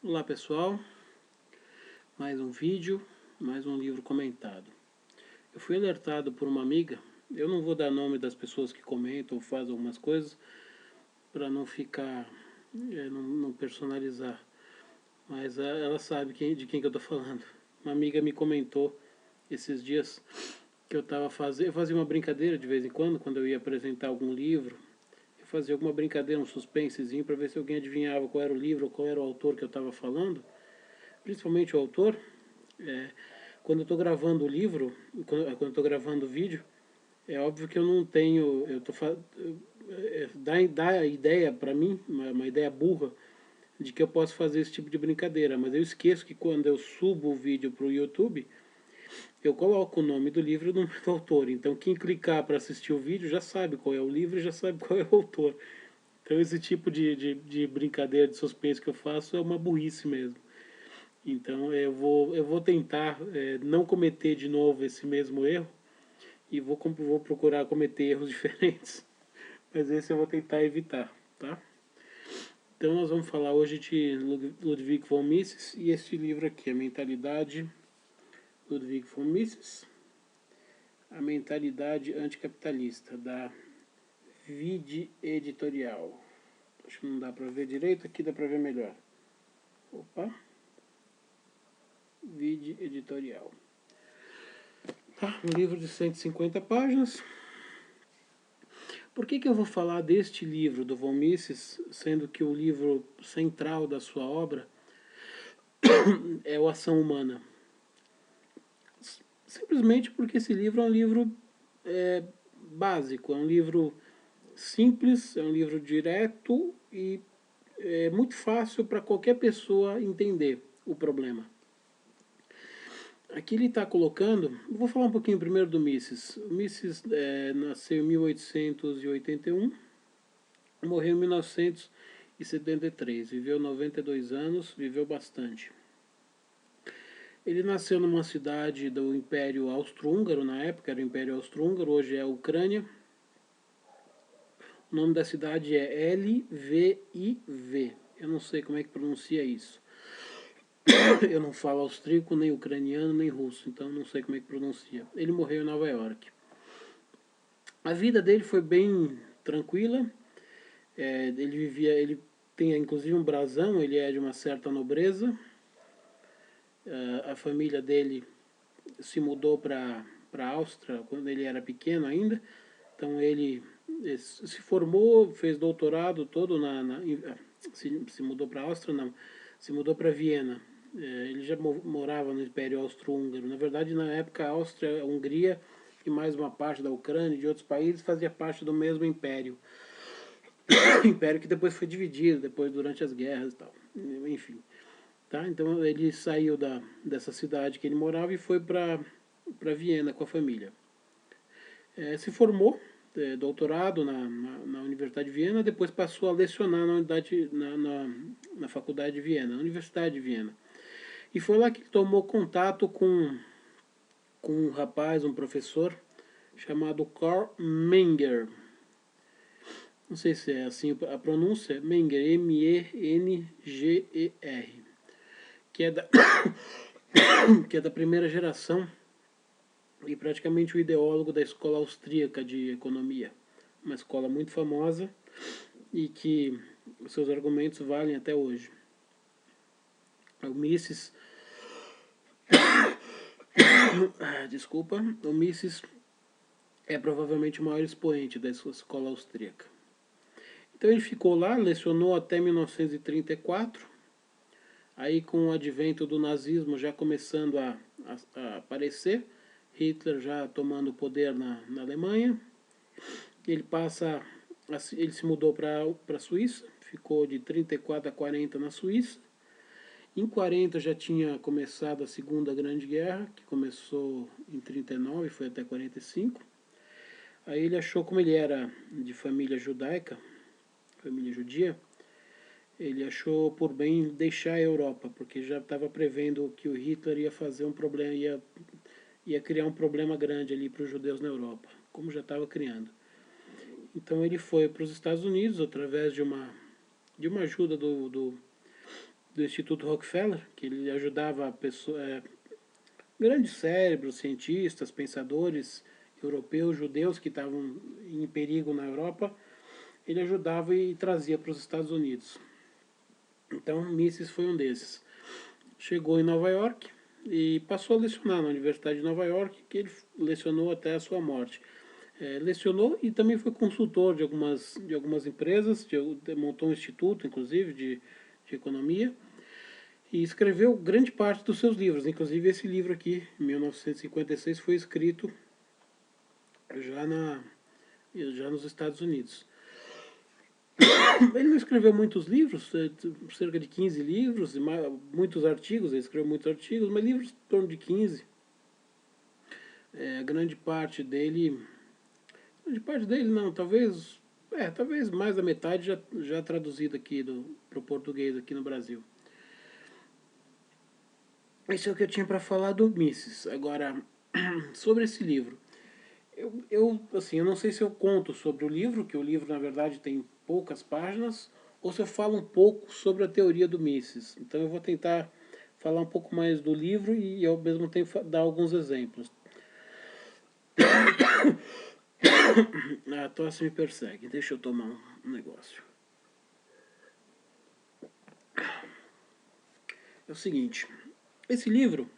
Olá pessoal, mais um vídeo, mais um livro comentado. Eu fui alertado por uma amiga, eu não vou dar nome das pessoas que comentam ou fazem algumas coisas, para não ficar, não personalizar, mas ela sabe de quem que eu estou falando. Uma amiga me comentou esses dias que eu fazia uma brincadeira de vez em quando eu ia apresentar algum livro, eu fazia alguma brincadeira, um suspensezinho, para ver se alguém adivinhava qual era o livro ou qual era o autor que eu estava falando, principalmente o autor. É, quando eu estou gravando o livro, quando eu estou gravando o vídeo, é óbvio que eu não tenho, dá a ideia para mim, uma ideia burra, de que eu posso fazer esse tipo de brincadeira, mas eu esqueço que quando eu subo o vídeo para o YouTube, eu coloco o nome do livro e o nome do autor. Então quem clicar para assistir o vídeo já sabe qual é o livro e já sabe qual é o autor. Então esse tipo de brincadeira de suspense que eu faço é uma burrice mesmo. Então eu vou tentar não cometer de novo esse mesmo erro e vou procurar cometer erros diferentes, mas esse eu vou tentar evitar, tá? Então nós vamos falar hoje de Ludwig von Mises e este livro aqui, A Mentalidade, Ludwig von Mises, A Mentalidade Anticapitalista, da Vide Editorial. Acho que não dá para ver direito, aqui dá para ver melhor. Opa, Vide Editorial. Tá, um livro de 150 páginas. Por que eu vou falar deste livro do von Mises, sendo que o livro central da sua obra é o Ação Humana? Simplesmente porque esse livro é um livro é, básico, é um livro simples, é um livro direto e é muito fácil para qualquer pessoa entender o problema. Aqui ele está colocando, vou falar um pouquinho primeiro do Mises. O Mises nasceu em 1881, morreu em 1973, viveu 92 anos, viveu bastante. Ele nasceu numa cidade do Império Austro-Húngaro, na época era o Império Austro-Húngaro, hoje é a Ucrânia. O nome da cidade é Lviv. Eu não sei como é que pronuncia isso. Eu não falo austríaco, nem ucraniano, nem russo, então não sei como é que pronuncia. Ele morreu em Nova York. A vida dele foi bem tranquila. Ele tem inclusive um brasão, ele é de uma certa nobreza. A família dele se mudou para a Áustria quando ele era pequeno ainda. Então ele se formou, fez doutorado todo se mudou para a Áustria, não, se mudou para Viena. Ele já morava no Império Austro-Húngaro. Na verdade, na época, a Áustria, a Hungria e mais uma parte da Ucrânia e de outros países fazia parte do mesmo império. Império que depois foi dividido, depois durante as guerras e tal. Enfim. Tá? Então ele saiu dessa cidade que ele morava e foi para Viena com a família. Se formou, doutorado na Universidade de Viena, depois passou a lecionar na Faculdade de Viena, na Universidade de Viena. E foi lá que tomou contato com um rapaz, um professor, chamado Karl Menger. Não sei se é assim a pronúncia, Menger, M-E-N-G-E-R, que é da, que é da primeira geração e praticamente o ideólogo da escola austríaca de economia. Uma escola muito famosa e que os seus argumentos valem até hoje. O Mises, desculpa, o Mises é provavelmente o maior expoente da sua escola austríaca. Então ele ficou lá, lecionou até 1934. Aí com o advento do nazismo já começando a aparecer, Hitler já tomando o poder na Alemanha, ele se mudou para a Suíça, ficou de 34 a 40 na Suíça. Em 40 já tinha começado a Segunda Grande Guerra, que começou em 39 e foi até 45. Aí ele achou, como ele era de família judaica, família judia, ele achou por bem deixar a Europa, porque já estava prevendo que o Hitler ia fazer um problema, ia criar um problema grande ali para os judeus na Europa, como já estava criando. Então ele foi para os Estados Unidos através de uma ajuda do Instituto Rockefeller, que ele ajudava grandes cérebros, cientistas, pensadores europeus, judeus que estavam em perigo na Europa, ele ajudava e trazia para os Estados Unidos. Então, Mises foi um desses. Chegou em Nova York e passou a lecionar na Universidade de Nova York, que ele lecionou até a sua morte. Lecionou e também foi consultor de algumas empresas, montou um instituto, inclusive, de economia, e escreveu grande parte dos seus livros. Inclusive esse livro aqui, em 1956, foi escrito já nos Estados Unidos. Ele não escreveu muitos livros, cerca de 15 livros, muitos artigos, ele escreveu muitos artigos, mas livros em torno de 15. Grande parte dele não, talvez mais da metade já traduzido aqui para o português aqui no Brasil. Isso é o que eu tinha para falar do Mises. Agora, sobre esse livro. Eu não sei se eu conto sobre o livro, que o livro, na verdade, tem poucas páginas, ou se eu falo um pouco sobre a teoria do Mises. Então eu vou tentar falar um pouco mais do livro e, ao mesmo tempo, dar alguns exemplos. A tosse me persegue. Deixa eu tomar um negócio. É o seguinte, esse livro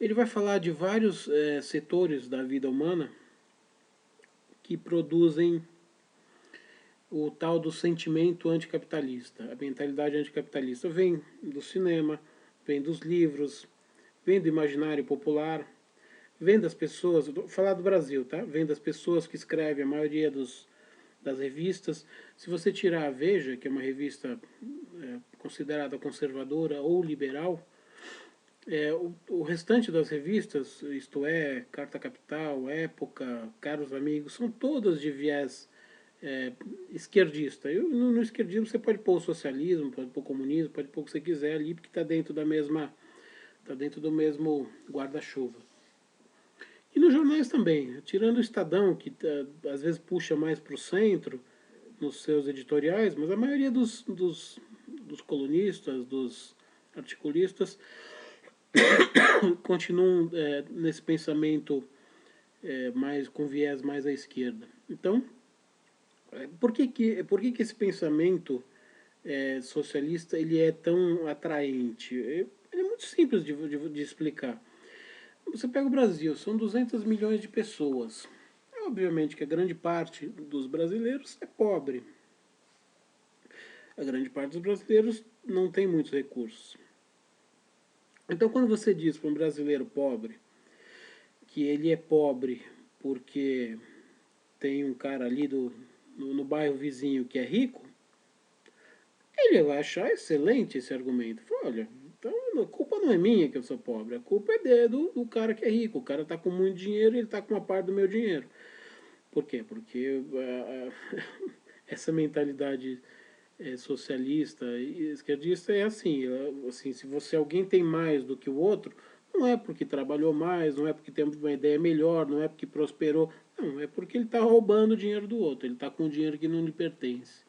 ele vai falar de vários setores da vida humana que produzem o tal do sentimento anticapitalista, a mentalidade anticapitalista. Vem do cinema, vem dos livros, vem do imaginário popular, vem das pessoas, vou falar do Brasil, tá? Vem das pessoas que escrevem a maioria das revistas. Se você tirar a Veja, que é uma revista considerada conservadora ou liberal, o restante das revistas, isto é, Carta Capital, Época, Caros Amigos, são todas de viés esquerdista. No esquerdismo você pode pôr o socialismo, pode pôr o comunismo, pode pôr o que você quiser ali, porque está dentro do mesmo guarda-chuva. E nos jornais também, tirando o Estadão, que às vezes puxa mais para o centro nos seus editoriais, mas a maioria dos colunistas, dos articulistas, continuam nesse pensamento mais com viés mais à esquerda. Então, por que esse pensamento socialista ele é tão atraente? Ele é muito simples de explicar. Você pega o Brasil, são 200 milhões de pessoas. Obviamente que a grande parte dos brasileiros é pobre. A grande parte dos brasileiros não tem muitos recursos. Então, quando você diz para um brasileiro pobre que ele é pobre porque tem um cara ali no bairro vizinho que é rico, ele vai achar excelente esse argumento. Fala, olha, então a culpa não é minha que eu sou pobre, a culpa é do cara que é rico. O cara está com muito dinheiro e ele está com uma parte do meu dinheiro. Por quê? Porque essa mentalidade socialista e esquerdista é assim, se alguém tem mais do que o outro, não é porque trabalhou mais, não é porque tem uma ideia melhor, não é porque prosperou, não, é porque ele está roubando o dinheiro do outro, ele está com o dinheiro que não lhe pertence.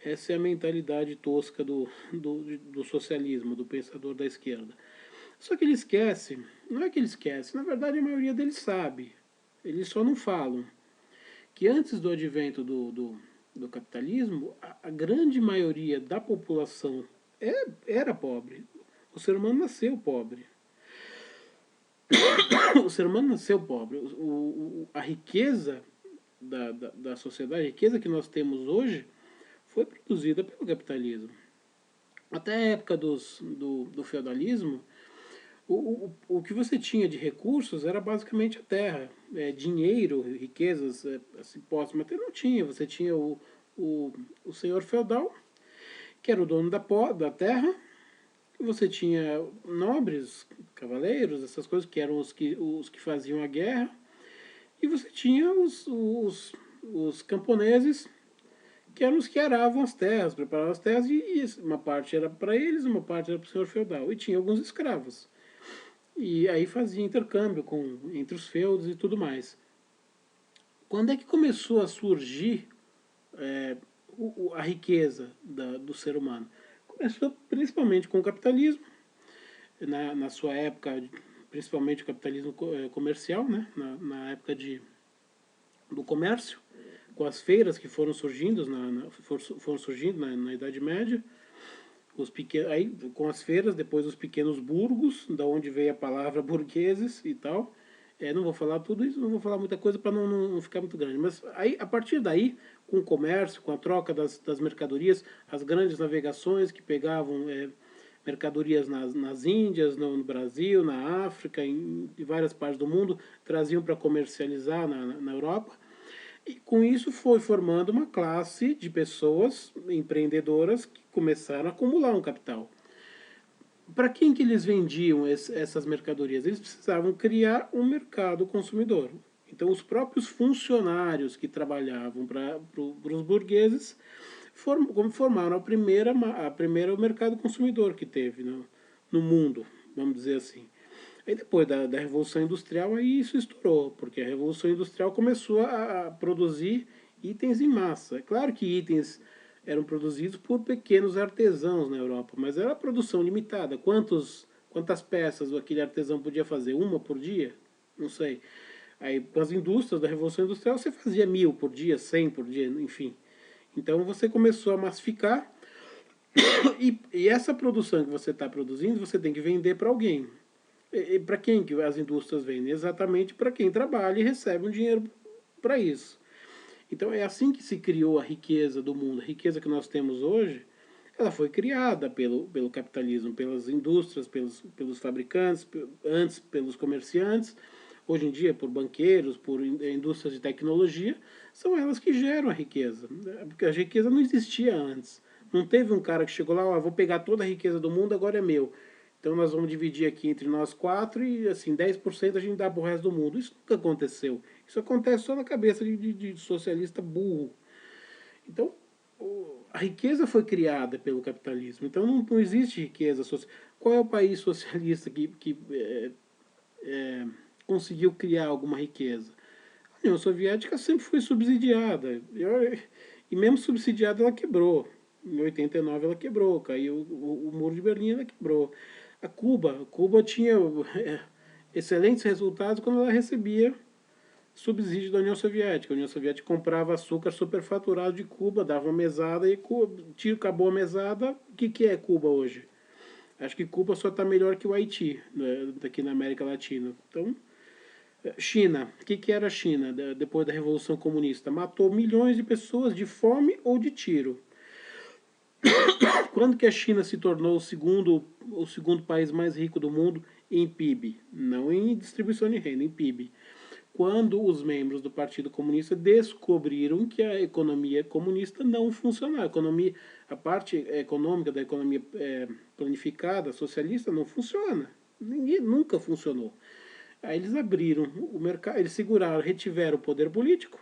Essa é a mentalidade tosca do socialismo, do pensador da esquerda. Só que ele esquece, não é que ele esquece, na verdade a maioria deles sabe, eles só não falam, que antes do advento do capitalismo, a grande maioria da população era pobre. O ser humano nasceu pobre. O ser humano nasceu pobre. A riqueza da sociedade, a riqueza que nós temos hoje, foi produzida pelo capitalismo. Até a época do feudalismo, o que você tinha de recursos era basicamente a terra. Dinheiro, riquezas, assim, póstumas, até não tinha. Você tinha o senhor feudal, que era o dono da terra, e você tinha nobres, cavaleiros, essas coisas, que eram os que faziam a guerra, e você tinha os camponeses, que eram os que aravam as terras, preparavam as terras, e uma parte era para eles, uma parte era para o senhor feudal, e tinha alguns escravos. E aí fazia intercâmbio entre os feudos e tudo mais. Quando é que começou a surgir a riqueza do ser humano? começou principalmente com o capitalismo, na sua época, principalmente o capitalismo comercial, né? Na época do comércio, com as feiras que foram surgindo foram surgindo na Idade Média, aí com as feiras, depois os pequenos burgos, da onde veio a palavra burgueses e tal. Não vou falar tudo isso, não vou falar muita coisa para não ficar muito grande. Mas aí, a partir daí, com o comércio, com a troca das mercadorias, as grandes navegações que pegavam mercadorias nas Índias, no Brasil, na África, em várias partes do mundo, traziam para comercializar na Europa. E com isso foi formando uma classe de pessoas empreendedoras que começaram a acumular um capital. Para quem que eles vendiam essas mercadorias? Eles precisavam criar um mercado consumidor. Então os próprios funcionários que trabalhavam para os burgueses formaram a primeira mercado consumidor que teve no mundo, vamos dizer assim. Aí depois da Revolução Industrial, aí isso estourou, porque a Revolução Industrial começou a produzir itens em massa. É claro que itens eram produzidos por pequenos artesãos na Europa, mas era produção limitada. Quantas peças aquele artesão podia fazer? Uma por dia? Não sei. Aí, com as indústrias da Revolução Industrial, você fazia 1000 por dia, 100 por dia, enfim. Então, você começou a massificar e essa produção que você está produzindo, você tem que vender para alguém. E para quem que as indústrias vendem? Exatamente para quem trabalha e recebe um dinheiro para isso. Então é assim que se criou a riqueza do mundo. A riqueza que nós temos hoje, ela foi criada pelo capitalismo, pelas indústrias, pelos fabricantes, antes pelos comerciantes, hoje em dia por banqueiros, por indústrias de tecnologia, são elas que geram a riqueza. Porque a riqueza não existia antes. Não teve um cara que chegou lá, vou pegar toda a riqueza do mundo, agora é meu. Então nós vamos dividir aqui entre nós quatro e assim 10% a gente dá para o resto do mundo. Isso nunca aconteceu. Isso acontece só na cabeça de socialista burro. Então a riqueza foi criada pelo capitalismo. Então não existe riqueza social. Qual é o país socialista que conseguiu criar alguma riqueza? A União Soviética sempre foi subsidiada. E mesmo subsidiada ela quebrou. Em 89 ela quebrou, caiu o muro de Berlim, ela quebrou. Cuba tinha excelentes resultados quando ela recebia subsídio da União Soviética. A União Soviética comprava açúcar superfaturado de Cuba, dava uma mesada e acabou a mesada. O que é Cuba hoje? Acho que Cuba só está melhor que o Haiti, né, daqui na América Latina. Então, China. O que era a China depois da Revolução Comunista? Matou milhões de pessoas de fome ou de tiro. Quando que a China se tornou o segundo país mais rico do mundo em PIB? Não em distribuição de renda, em PIB. Quando os membros do Partido Comunista descobriram que a economia comunista não funcionava. A parte econômica da economia planificada, socialista, não funciona. Nunca funcionou. Aí eles abriram o mercado, eles seguraram, retiveram o poder político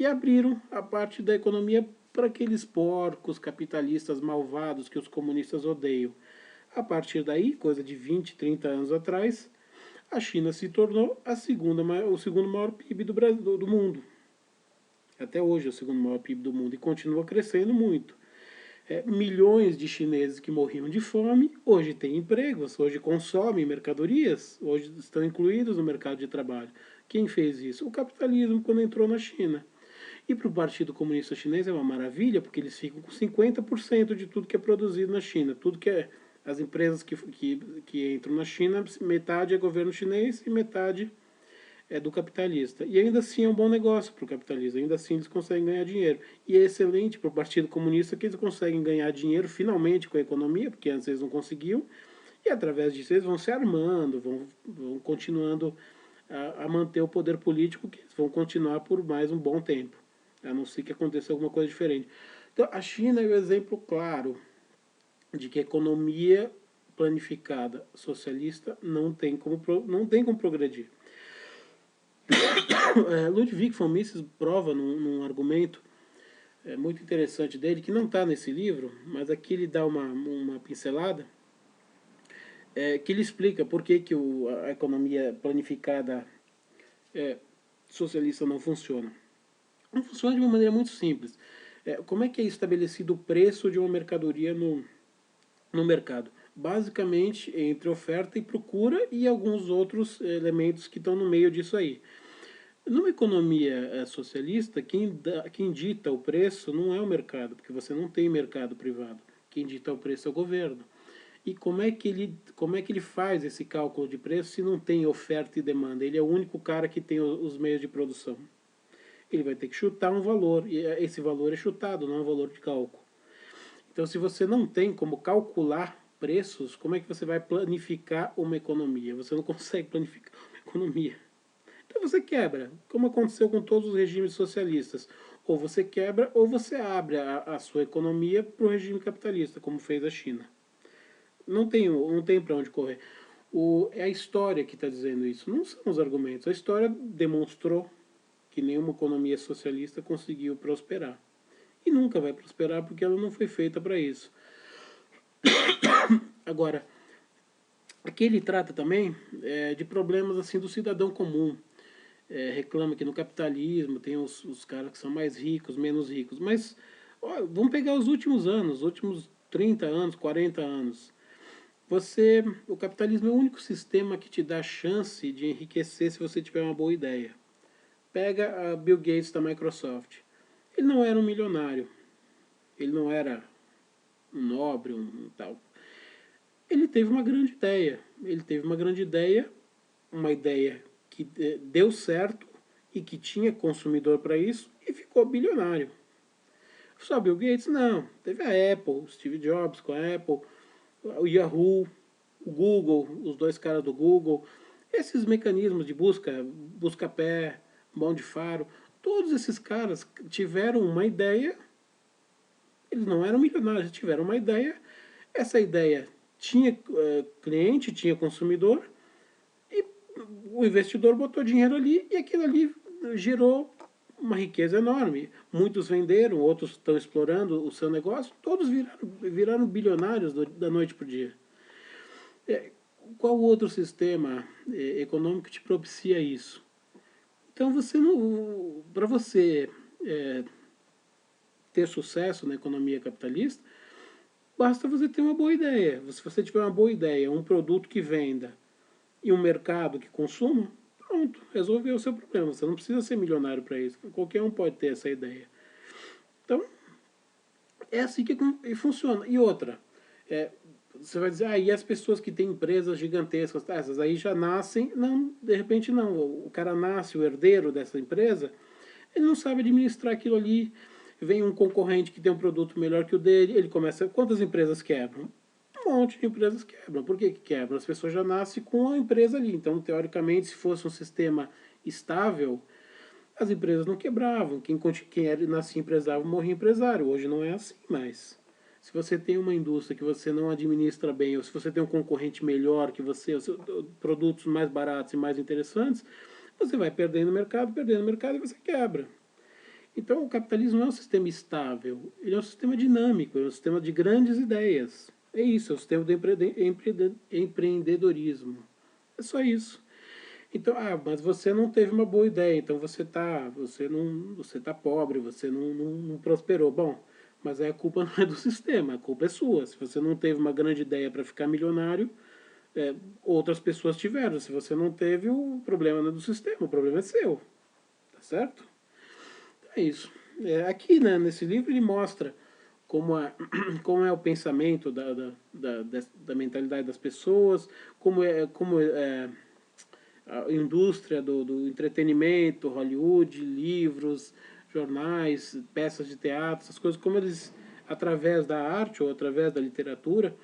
e abriram a parte da economia para aqueles porcos capitalistas malvados que os comunistas odeiam. A partir daí, coisa de 20, 30 anos atrás, a China se tornou o segundo maior PIB do mundo. Até hoje é o segundo maior PIB do mundo e continua crescendo muito. Milhões de chineses que morriam de fome, hoje têm empregos, hoje consomem mercadorias, hoje estão incluídos no mercado de trabalho. Quem fez isso? O capitalismo, quando entrou na China. E para o Partido Comunista Chinês é uma maravilha, porque eles ficam com 50% de tudo que é produzido na China. Tudo que é as empresas que entram na China, metade é governo chinês e metade é do capitalista. E ainda assim é um bom negócio para o capitalista, ainda assim eles conseguem ganhar dinheiro. E é excelente para o Partido Comunista que eles conseguem ganhar dinheiro finalmente com a economia, porque antes eles não conseguiam, e através disso eles vão se armando, vão continuando a manter o poder político, que eles vão continuar por mais um bom tempo, a não ser que aconteça alguma coisa diferente. Então a China é o exemplo claro de que a economia planificada socialista não tem como progredir. Ludwig von Mises prova num argumento muito interessante dele, que não está nesse livro, mas aqui ele dá uma pincelada, que ele explica por que a economia planificada socialista não funciona. Não funciona de uma maneira muito simples. Como é que é estabelecido o preço de uma mercadoria no mercado. Basicamente entre oferta e procura e alguns outros elementos que estão no meio disso aí. Numa economia socialista, quem dita o preço não é o mercado, porque você não tem mercado privado. Quem dita o preço é o governo. E como é que ele faz esse cálculo de preço se não tem oferta e demanda? Ele é o único cara que tem os meios de produção. Ele vai ter que chutar um valor, e esse valor é chutado, não é um valor de cálculo. Então, se você não tem como calcular preços, como é que você vai planificar uma economia? Você não consegue planificar uma economia. Então você quebra, como aconteceu com todos os regimes socialistas. Ou você quebra, ou você abre a sua economia para o regime capitalista, como fez a China. Não tem para onde correr. É a história que está dizendo isso, não são os argumentos. A história demonstrou que nenhuma economia socialista conseguiu prosperar. E nunca vai prosperar porque ela não foi feita para isso. Agora, aqui ele trata também de problemas assim do cidadão comum. Reclama que no capitalismo tem os caras que são mais ricos, menos ricos. Mas vamos pegar os últimos anos, os últimos 30 anos, 40 anos. O capitalismo é o único sistema que te dá chance de enriquecer se você tiver uma boa ideia. Pega a Bill Gates da Microsoft. Ele não era um milionário. Ele não era um nobre, um tal. Ele teve uma grande ideia. Ele teve uma ideia que deu certo e que tinha consumidor para isso e ficou bilionário. Só Bill Gates? Não. Teve a Apple, Steve Jobs com a Apple, o Yahoo, o Google, os dois caras do Google. Esses mecanismos de busca-pé, mão de faro, todos esses caras tiveram uma ideia, eles não eram milionários, tiveram uma ideia, essa ideia tinha cliente, tinha consumidor, e o investidor botou dinheiro ali e aquilo ali gerou uma riqueza enorme. Muitos venderam, outros estão explorando o seu negócio, todos viraram bilionários da noite para o dia. Qual outro sistema econômico te propicia isso? Então você não, para você ter sucesso na economia capitalista, basta você ter uma boa ideia. Se você tiver uma boa ideia, um produto que venda e um mercado que consuma, pronto, resolveu o seu problema. Você não precisa ser milionário para isso. Qualquer um pode ter essa ideia. Então, é assim que funciona. E outra, você vai dizer, e as pessoas que têm empresas gigantescas, essas aí já nascem, não, de repente não. O cara nasce, o herdeiro dessa empresa, ele não sabe administrar aquilo ali. Vem um concorrente que tem um produto melhor que o dele, ele começa. Quantas empresas quebram? Um monte de empresas quebram. Por que quebram? As pessoas já nascem com a empresa ali. Então, teoricamente, se fosse um sistema estável, as empresas não quebravam. Quem nascia empresário morria empresário. Hoje não é assim mais. Se você tem uma indústria que você não administra bem, ou se você tem um concorrente melhor que você, produtos mais baratos e mais interessantes, você vai perdendo mercado e você quebra. Então, o capitalismo não é um sistema estável, ele é um sistema dinâmico, é um sistema de grandes ideias. É isso, é o sistema do empreendedorismo. É só isso. Então, mas você não teve uma boa ideia, então você tá pobre, você não prosperou. Bom, mas aí a culpa não é do sistema, a culpa é sua. Se você não teve uma grande ideia para ficar milionário, outras pessoas tiveram. Se você não teve, o problema não é do sistema, o problema é seu. Tá certo? É isso. Aqui, né, nesse livro, ele mostra como é o pensamento da mentalidade das pessoas, como a indústria do entretenimento, Hollywood, livros, jornais, peças de teatro, essas coisas, como eles, através da arte ou através da literatura,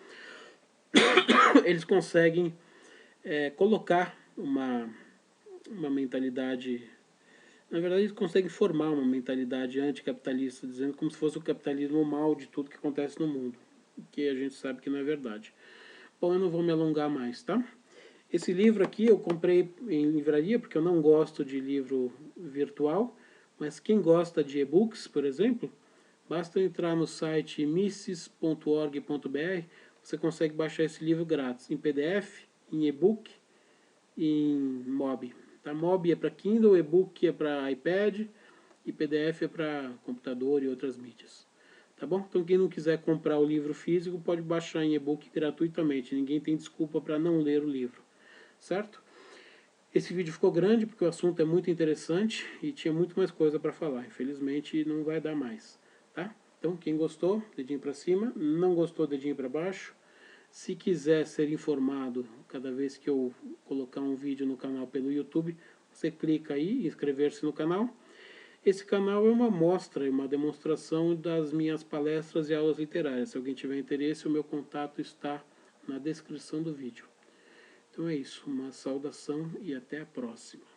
eles conseguem colocar uma mentalidade. Na verdade, eles conseguem formar uma mentalidade anticapitalista, dizendo como se fosse o capitalismo o mal de tudo que acontece no mundo, que a gente sabe que não é verdade. Bom, eu não vou me alongar mais, tá? Esse livro aqui eu comprei em livraria, porque eu não gosto de livro virtual, mas quem gosta de e-books, por exemplo, basta entrar no site mises.org.br, você consegue baixar esse livro grátis, em PDF, em e-book, em MOB. Tá? MOB é para Kindle, e-book é para iPad e PDF é para computador e outras mídias. Tá bom? Então quem não quiser comprar o livro físico pode baixar em e-book gratuitamente. Ninguém tem desculpa para não ler o livro, certo? Esse vídeo ficou grande porque o assunto é muito interessante e tinha muito mais coisa para falar. Infelizmente não vai dar mais, tá? Então quem gostou, dedinho para cima. Não gostou, dedinho para baixo. Se quiser ser informado cada vez que eu colocar um vídeo no canal pelo YouTube, você clica aí em inscrever-se no canal. Esse canal é uma mostra e uma demonstração das minhas palestras e aulas literárias. Se alguém tiver interesse, o meu contato está na descrição do vídeo. Então é isso, uma saudação e até a próxima.